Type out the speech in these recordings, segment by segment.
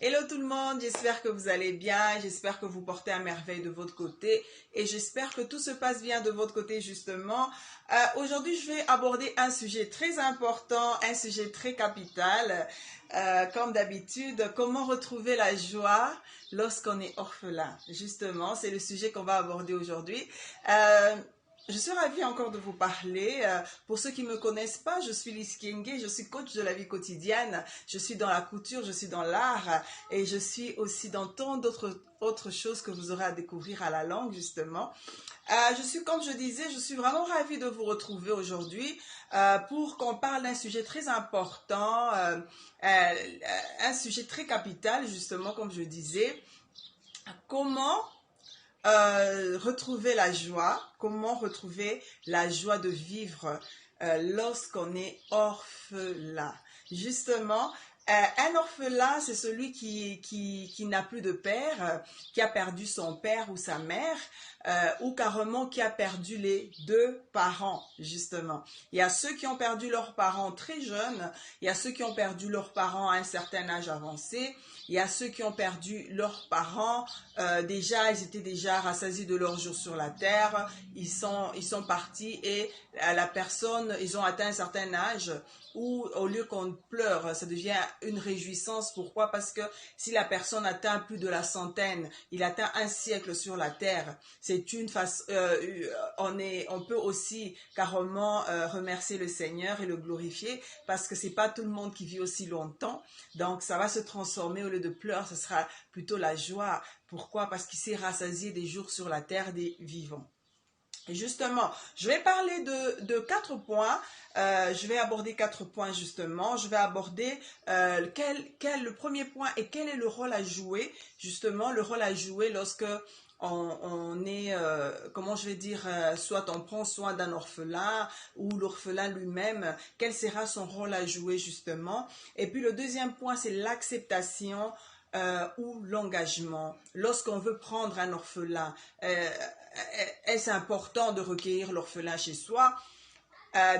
Hello tout le monde, j'espère que vous allez bien, j'espère que vous portez à merveille de votre côté et j'espère que tout se passe bien de votre côté justement. Aujourd'hui, je vais aborder un sujet très important, un sujet très capital. Comme d'habitude, comment retrouver la joie lorsqu'on est orphelin. Justement, c'est le sujet qu'on va aborder aujourd'hui. Je suis ravie encore de vous parler. Pour ceux qui ne me connaissent pas, je suis Lise Kienge, je suis coach de la vie quotidienne. Je suis dans la couture, je suis dans l'art et je suis aussi dans tant d'autres choses que vous aurez à découvrir à la langue justement. Comme je disais, je suis vraiment ravie de vous retrouver aujourd'hui pour qu'on parle d'un sujet très important, un sujet très capital justement comme je disais. Comment retrouver la joie, comment retrouver la joie de vivre lorsqu'on est orphelin. Justement, un orphelin, c'est celui qui n'a plus de père, qui a perdu son père ou sa mère, ou carrément qui a perdu les deux parents, justement. Il y a ceux qui ont perdu leurs parents très jeunes, il y a ceux qui ont perdu leurs parents à un certain âge avancé, il y a ceux qui ont perdu leurs parents, ils étaient déjà rassasiés de leurs jours sur la terre, ils sont partis et ils ont atteint un certain âge où au lieu qu'on pleure, ça devient une réjouissance. Pourquoi? Parce que si la personne atteint plus de la centaine, il atteint un siècle sur la terre, c'est une façon, on peut aussi carrément remercier le Seigneur et le glorifier parce que c'est pas tout le monde qui vit aussi longtemps. Donc ça va se transformer, au lieu de pleurs, ce sera plutôt la joie. Pourquoi? Parce qu'il s'est rassasié des jours sur la terre des vivants. Et justement, je vais parler de 4 points. Je vais aborder 4 points justement. Je vais aborder le premier point et quel est le rôle à jouer. Justement, le rôle à jouer lorsque on est, comment je vais dire, soit on prend soin d'un orphelin ou l'orphelin lui-même, quel sera son rôle à jouer justement. Et puis le deuxième point, c'est l'acceptation ou l'engagement. Lorsqu'on veut prendre un orphelin, est-ce important de recueillir l'orphelin chez soi?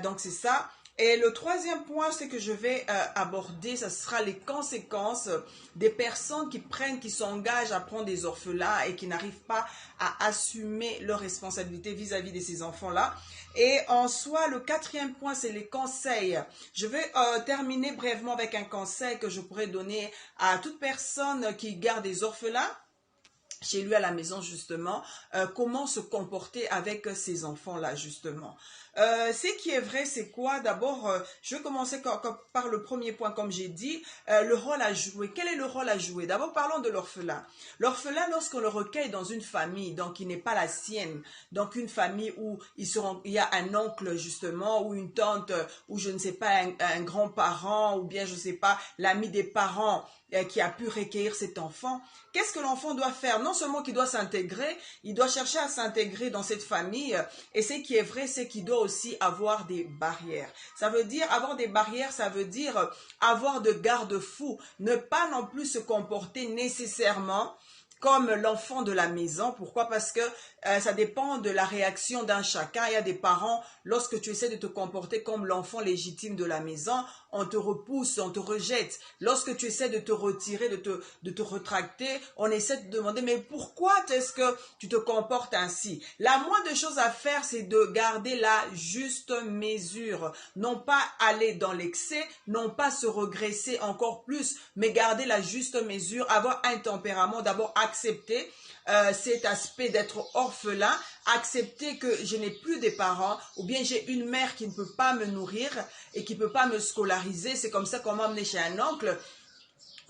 Donc c'est ça. Et le troisième point, c'est que je vais aborder, ce sera les conséquences des personnes qui s'engagent à prendre des orphelins et qui n'arrivent pas à assumer leurs responsabilités vis-à-vis de ces enfants-là. Et en soi, le quatrième point, c'est les conseils. Je vais terminer brièvement avec un conseil que je pourrais donner à toute personne qui garde des orphelins chez lui à la maison justement, comment se comporter avec ces enfants-là justement. Ce qui est vrai, c'est quoi? D'abord, je vais commencer par le premier point, comme j'ai dit, le rôle à jouer. Quel est le rôle à jouer? D'abord, parlons de l'orphelin. L'orphelin, lorsqu'on le recueille dans une famille, donc qui n'est pas la sienne, donc une famille où il y a un oncle justement, ou une tante, ou je ne sais pas, un grand-parent, ou bien je ne sais pas, l'ami des parents qui a pu recueillir cet enfant, qu'est-ce que l'enfant doit faire? Non seulement qu'il doit s'intégrer, il doit chercher à s'intégrer dans cette famille. Et ce qui est vrai, c'est qu'il doit aussi avoir des barrières. Ça veut dire, avoir des barrières, ça veut dire avoir de garde-fous. Ne pas non plus se comporter nécessairement comme l'enfant de la maison. Pourquoi? Parce que ça dépend de la réaction d'un chacun. Il y a des parents, lorsque tu essaies de te comporter comme l'enfant légitime de la maison, on te repousse, on te rejette. Lorsque tu essaies de te retirer, de te retracter, on essaie de te demander, mais pourquoi est-ce que tu te comportes ainsi? La moindre chose à faire, c'est de garder la juste mesure. Non pas aller dans l'excès, non pas se regresser encore plus, mais garder la juste mesure, avoir un tempérament, d'abord accepter cet aspect d'être orphelin, accepter que je n'ai plus des parents ou bien j'ai une mère qui ne peut pas me nourrir et qui ne peut pas me scolariser, c'est comme ça qu'on m'a emmené chez un oncle.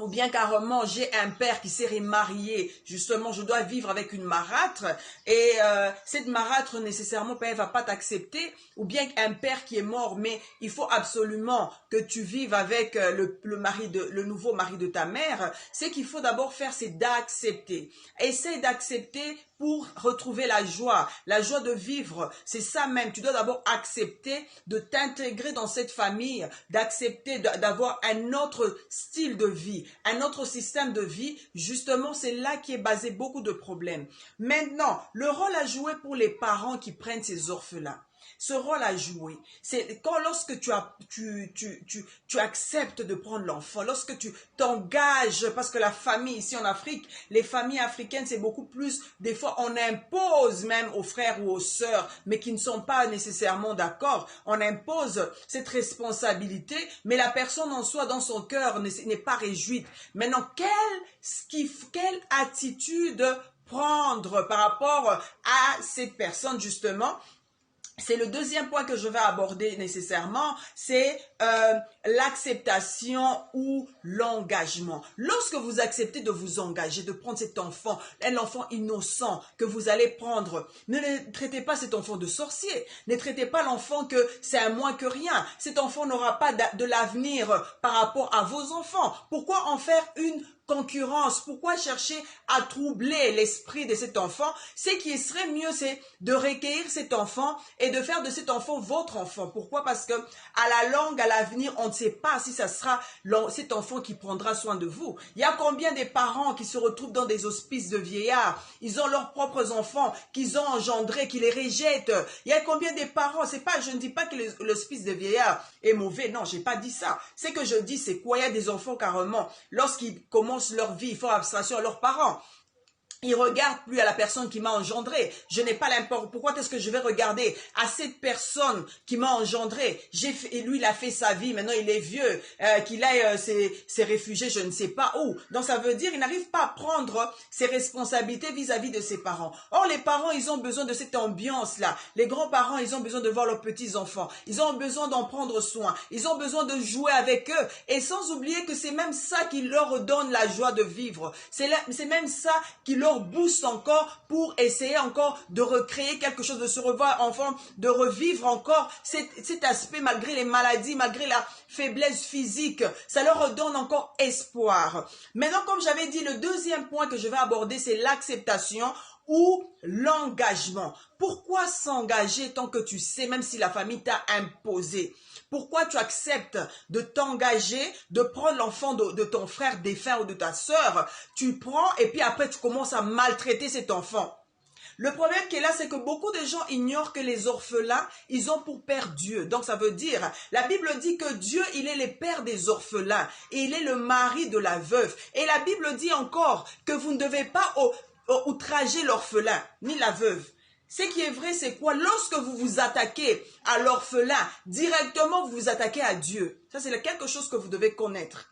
Ou bien carrément, j'ai un père qui s'est remarié, justement, je dois vivre avec une marâtre, et cette marâtre, nécessairement, elle va pas t'accepter, ou bien un père qui est mort, mais il faut absolument que tu vives avec le nouveau mari de ta mère. Ce qu'il faut d'abord faire, c'est d'accepter. Essaye d'accepter pour retrouver la joie de vivre. C'est ça même, tu dois d'abord accepter de t'intégrer dans cette famille, d'accepter d'avoir un autre style de vie, un autre système de vie. Justement, c'est là qui est basé beaucoup de problèmes. Maintenant, le rôle à jouer pour les parents qui prennent ces orphelins. ce rôle à jouer. C'est quand lorsque tu acceptes de prendre l'enfant, lorsque tu t'engages, parce que la famille ici en Afrique, les familles africaines, c'est beaucoup plus, des fois on impose même aux frères ou aux sœurs, mais qui ne sont pas nécessairement d'accord, on impose cette responsabilité, mais la personne en soi, dans son cœur, n'est pas réjouite. Maintenant, quelle attitude prendre par rapport à cette personne justement? C'est le deuxième point que je vais aborder nécessairement, c'est l'acceptation ou l'engagement. Lorsque vous acceptez de vous engager, de prendre cet enfant, un enfant innocent que vous allez prendre, ne traitez pas cet enfant de sorcier, ne traitez pas l'enfant que c'est un moins que rien. Cet enfant n'aura pas de l'avenir par rapport à vos enfants. Pourquoi en faire une concurrence? Pourquoi chercher à troubler l'esprit de cet enfant? Ce qui serait mieux, c'est de recueillir cet enfant et de faire de cet enfant votre enfant. Pourquoi? Parce que à la longue, à l'avenir, on ne sait pas si ça sera cet enfant qui prendra soin de vous. Il y a combien de parents qui se retrouvent dans des hospices de vieillards? Ils ont leurs propres enfants qu'ils ont engendrés, qui les rejettent. Il y a combien de parents? C'est pas, je ne dis pas que l'hospice de vieillards est mauvais. Non, j'ai pas dit ça. Ce que je dis, c'est quoi? Il y a des enfants carrément, lorsqu'ils commencent leur vie, ils font abstraction à leurs parents. Ils regardent plus à la personne qui m'a engendré. Je n'ai pas l'importance. Pourquoi est-ce que je vais regarder à cette personne qui m'a engendré? Et lui, il a fait sa vie. Maintenant, il est vieux. Qu'il aille s'est réfugié, je ne sais pas où. Donc, ça veut dire qu'il n'arrive pas à prendre ses responsabilités vis-à-vis de ses parents. Or, les parents, ils ont besoin de cette ambiance-là. Les grands-parents, ils ont besoin de voir leurs petits-enfants. Ils ont besoin d'en prendre soin. Ils ont besoin de jouer avec eux. Et sans oublier que c'est même ça qui leur donne la joie de vivre. C'est même ça qui leur booste encore pour essayer encore de recréer quelque chose, de se revoir enfant, de revivre encore cet aspect malgré les maladies, malgré la faiblesse physique. Ça leur donne encore espoir. Maintenant, comme j'avais dit, le deuxième point que je vais aborder, c'est l'acceptation ou l'engagement. Pourquoi s'engager tant que tu sais, même si la famille t'a imposé? Pourquoi tu acceptes de t'engager, de prendre l'enfant de ton frère défunt ou de ta sœur? Tu prends et puis après tu commences à maltraiter cet enfant. Le problème qui est là, c'est que beaucoup de gens ignorent que les orphelins, ils ont pour père Dieu. Donc ça veut dire, la Bible dit que Dieu, il est le père des orphelins et il est le mari de la veuve. Et la Bible dit encore que vous ne devez pas outrager l'orphelin ni la veuve. Ce qui est vrai, c'est quoi? Lorsque vous vous attaquez à l'orphelin, directement, vous vous attaquez à Dieu. Ça, c'est quelque chose que vous devez connaître.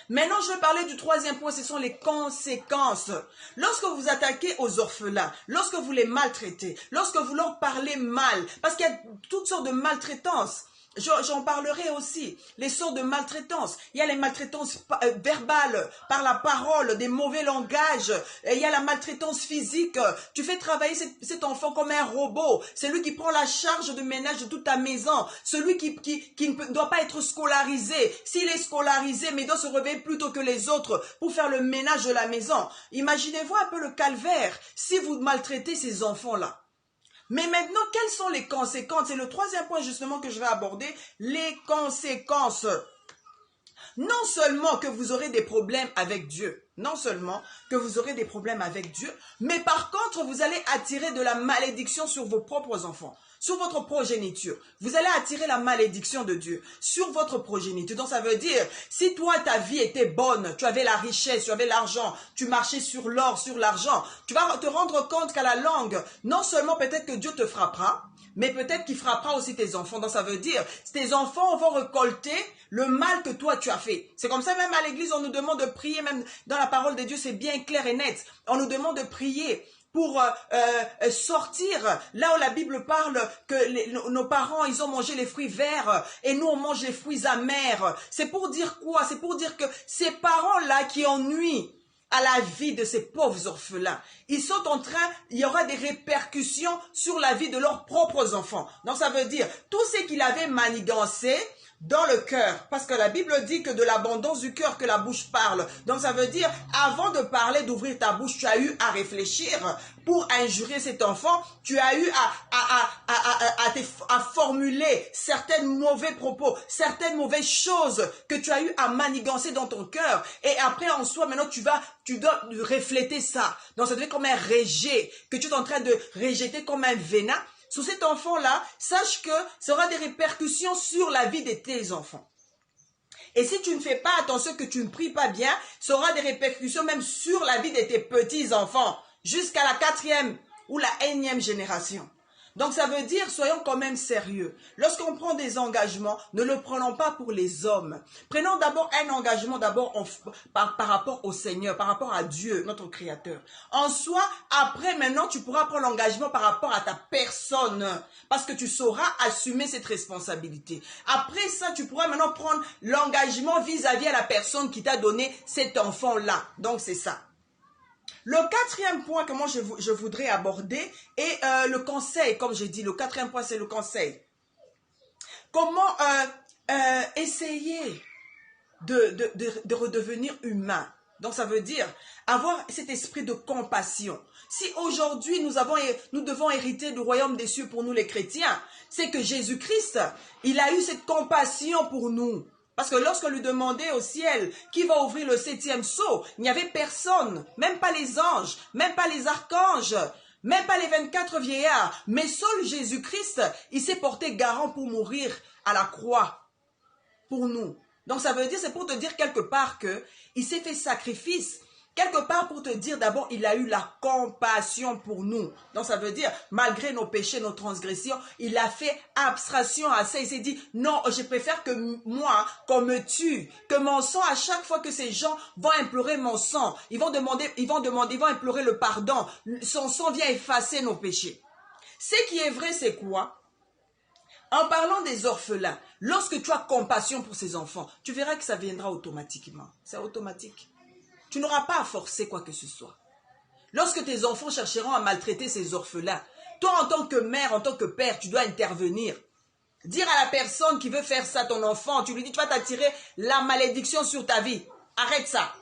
Maintenant, je vais parler du troisième point, ce sont les conséquences. Lorsque vous vous attaquez aux orphelins, lorsque vous les maltraitez, lorsque vous leur parlez mal, parce qu'il y a toutes sortes de maltraitances. J'en parlerai aussi, les sortes de maltraitance. Il y a les maltraitances verbales, par la parole, des mauvais langages. Et il y a la maltraitance physique. Tu fais travailler cet enfant comme un robot. C'est lui qui prend la charge de ménage de toute ta maison. Celui qui ne doit pas être scolarisé. S'il est scolarisé, mais il doit se réveiller plus tôt que les autres pour faire le ménage de la maison. Imaginez-vous un peu le calvaire si vous maltraitez ces enfants-là. Mais maintenant, quelles sont les conséquences? C'est le troisième point justement que je vais aborder, les conséquences. Non seulement que vous aurez des problèmes avec Dieu, non seulement que vous aurez des problèmes avec Dieu, mais par contre, vous allez attirer de la malédiction sur vos propres enfants, sur votre progéniture. Vous allez attirer la malédiction de Dieu sur votre progéniture. Donc ça veut dire, si toi ta vie était bonne, tu avais la richesse, tu avais l'argent, tu marchais sur l'or, sur l'argent, tu vas te rendre compte qu'à la longue, non seulement peut-être que Dieu te frappera, mais peut-être qu'il frappera aussi tes enfants. Donc ça veut dire, tes enfants vont récolter le mal que toi tu as fait. C'est comme ça même à l'église, on nous demande de prier, même dans la parole de Dieu, c'est bien clair et net. On nous demande de prier pour sortir, là où la Bible parle que nos parents, ils ont mangé les fruits verts et nous, on mange les fruits amers. C'est pour dire quoi? C'est pour dire que ces parents-là qui ennuient à la vie de ces pauvres orphelins, ils sont en train, il y aura des répercussions sur la vie de leurs propres enfants. Donc ça veut dire, tout ce qu'il avait manigancé dans le cœur, parce que la Bible dit que de l'abondance du cœur que la bouche parle. Donc ça veut dire, avant de parler, d'ouvrir ta bouche, tu as eu à réfléchir pour injurer cet enfant, tu as eu à formuler certains mauvais propos, certaines mauvaises choses que tu as eu à manigancer dans ton cœur. Et après, en soi, maintenant, tu dois refléter ça. Donc ça devient comme un rejet, que tu es en train de rejeter comme un venin. sur cet enfant-là, sache que ça aura des répercussions sur la vie de tes enfants. Et si tu ne fais pas attention, que tu ne pries pas bien, ça aura des répercussions même sur la vie de tes petits-enfants, jusqu'à la 4e ou la 1e génération. Donc ça veut dire, soyons quand même sérieux. Lorsqu'on prend des engagements, ne le prenons pas pour les hommes. Prenons d'abord un engagement par rapport au Seigneur, par rapport à Dieu, notre Créateur. En soi, après maintenant, tu pourras prendre l'engagement par rapport à ta personne, parce que tu sauras assumer cette responsabilité. Après ça, tu pourras maintenant prendre l'engagement vis-à-vis à la personne qui t'a donné cet enfant-là. Donc c'est ça. Le 4e point que moi je voudrais aborder est le conseil, comme j'ai dit. Le 4e point, c'est le conseil. Comment essayer de redevenir humain. Donc ça veut dire avoir cet esprit de compassion. Si aujourd'hui nous devons hériter du royaume des cieux pour nous les chrétiens, c'est que Jésus-Christ, il a eu cette compassion pour nous. Parce que lorsqu'on lui demandait au ciel qui va ouvrir le 7e sceau, il n'y avait personne, même pas les anges, même pas les archanges, même pas les 24 vieillards. Mais seul Jésus-Christ, il s'est porté garant pour mourir à la croix pour nous. Donc ça veut dire, c'est pour te dire quelque part qu'il s'est fait sacrifice. Quelque part pour te dire d'abord, il a eu la compassion pour nous. Donc ça veut dire, malgré nos péchés, nos transgressions, il a fait abstraction à ça. Il s'est dit, non, je préfère que moi, qu'on me tue, que mon sang, à chaque fois que ces gens vont implorer mon sang, ils vont implorer le pardon. Son sang vient effacer nos péchés. Ce qui est vrai, c'est quoi? En parlant des orphelins, lorsque tu as compassion pour ces enfants, tu verras que ça viendra automatiquement. C'est automatique. Tu n'auras pas à forcer quoi que ce soit. Lorsque tes enfants chercheront à maltraiter ces orphelins, toi en tant que mère, en tant que père, tu dois intervenir. Dire à la personne qui veut faire ça, ton enfant, tu lui dis, tu vas t'attirer la malédiction sur ta vie. Arrête ça.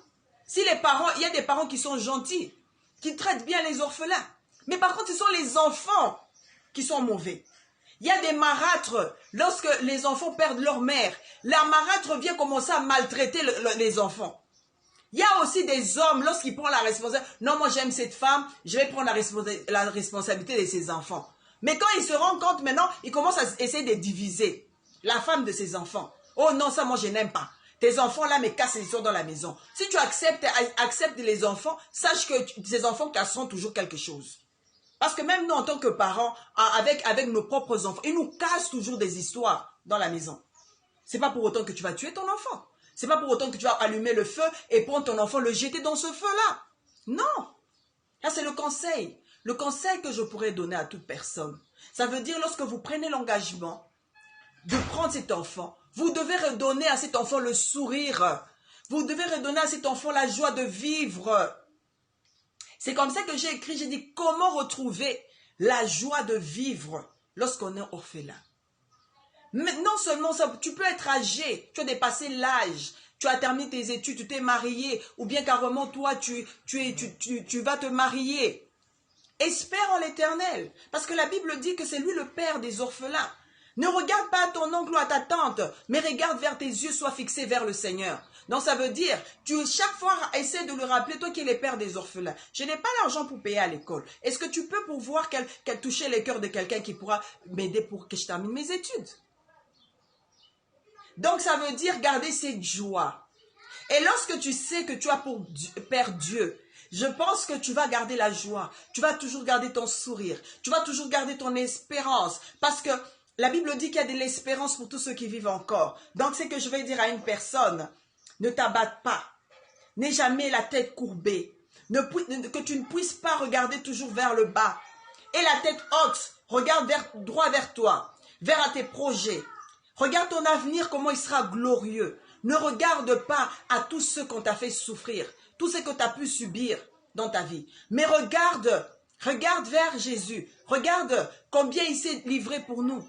Si les parents, il y a des parents qui sont gentils, qui traitent bien les orphelins. Mais par contre, ce sont les enfants qui sont mauvais. Il y a des marâtres, lorsque les enfants perdent leur mère, la marâtre vient commencer à maltraiter les enfants. Il y a aussi des hommes, lorsqu'ils prennent la responsabilité, non, moi j'aime cette femme, je vais prendre la responsabilité de ses enfants. Mais quand ils se rendent compte maintenant, ils commencent à essayer de diviser la femme de ses enfants. Oh non, ça moi je n'aime pas. Tes enfants là me cassent les os dans la maison. Si tu acceptes les enfants, sache que ces enfants casseront toujours quelque chose. Parce que même nous en tant que parents, avec nos propres enfants, ils nous cassent toujours des histoires dans la maison. C'est pas pour autant que tu vas tuer ton enfant. C'est pas pour autant que tu vas allumer le feu et prendre ton enfant, le jeter dans ce feu-là. Non. Ça, c'est le conseil. Le conseil que je pourrais donner à toute personne. Ça veut dire, lorsque vous prenez l'engagement de prendre cet enfant, vous devez redonner à cet enfant le sourire. Vous devez redonner à cet enfant la joie de vivre. C'est comme ça que j'ai écrit, j'ai dit, comment retrouver la joie de vivre lorsqu'on est orphelin. Mais non seulement ça, tu peux être âgé, tu as dépassé l'âge, tu as terminé tes études, tu t'es marié, ou bien carrément toi, tu vas te marier. Espère en l'Éternel, parce que la Bible dit que c'est lui le père des orphelins. Ne regarde pas à ton oncle ou à ta tante, mais regarde vers tes yeux, sois fixé vers le Seigneur. Donc ça veut dire, chaque fois essaie de lui rappeler, toi qui es le père des orphelins, je n'ai pas l'argent pour payer à l'école. Est-ce que tu peux pouvoir qu'elle touche les cœurs de quelqu'un qui pourra m'aider pour que je termine mes études? Donc ça veut dire garder cette joie. Et lorsque tu sais que tu as pour Père Dieu, je pense que tu vas garder la joie. Tu vas toujours garder ton sourire. Tu vas toujours garder ton espérance. Parce que la Bible dit qu'il y a de l'espérance pour tous ceux qui vivent encore. Donc c'est que je vais dire à une personne, ne t'abatte pas. N'aie jamais la tête courbée. Que tu ne puisses pas regarder toujours vers le bas. Et la tête haute, regarde droit vers toi, vers tes projets. Regarde ton avenir, comment il sera glorieux. Ne regarde pas à tous ceux qu'on t'a fait souffrir, tout ce que tu as pu subir dans ta vie. Mais regarde vers Jésus. Regarde combien il s'est livré pour nous.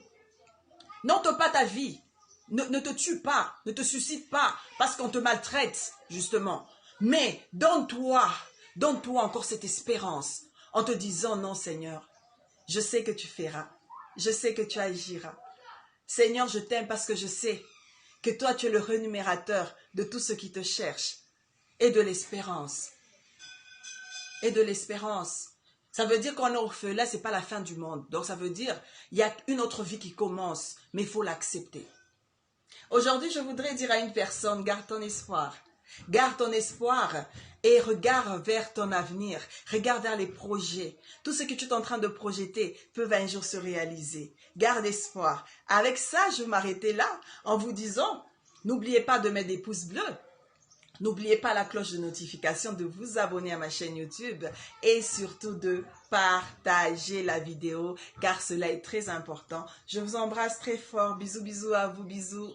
N'ôte pas ta vie. Ne te tue pas, ne te suicide pas, parce qu'on te maltraite, justement. Mais donne-toi encore cette espérance, en te disant, non Seigneur, je sais que tu feras, je sais que tu agiras. Seigneur, je t'aime parce que je sais que toi, tu es le rémunérateur de tous ceux qui te cherchent et de l'espérance. Et de l'espérance. Ça veut dire qu'on est orphelin, c'est pas la fin du monde. Donc ça veut dire il y a une autre vie qui commence, mais il faut l'accepter. Aujourd'hui, je voudrais dire à une personne, garde ton espoir. Garde ton espoir et regarde vers ton avenir. Regarde vers les projets. Tout ce que tu es en train de projeter peut un jour se réaliser. Garde espoir. Avec ça, je vais m'arrêter là en vous disant, n'oubliez pas de mettre des pouces bleus. N'oubliez pas la cloche de notification, de vous abonner à ma chaîne YouTube et surtout de partager la vidéo car cela est très important. Je vous embrasse très fort. Bisous, bisous à vous, bisous.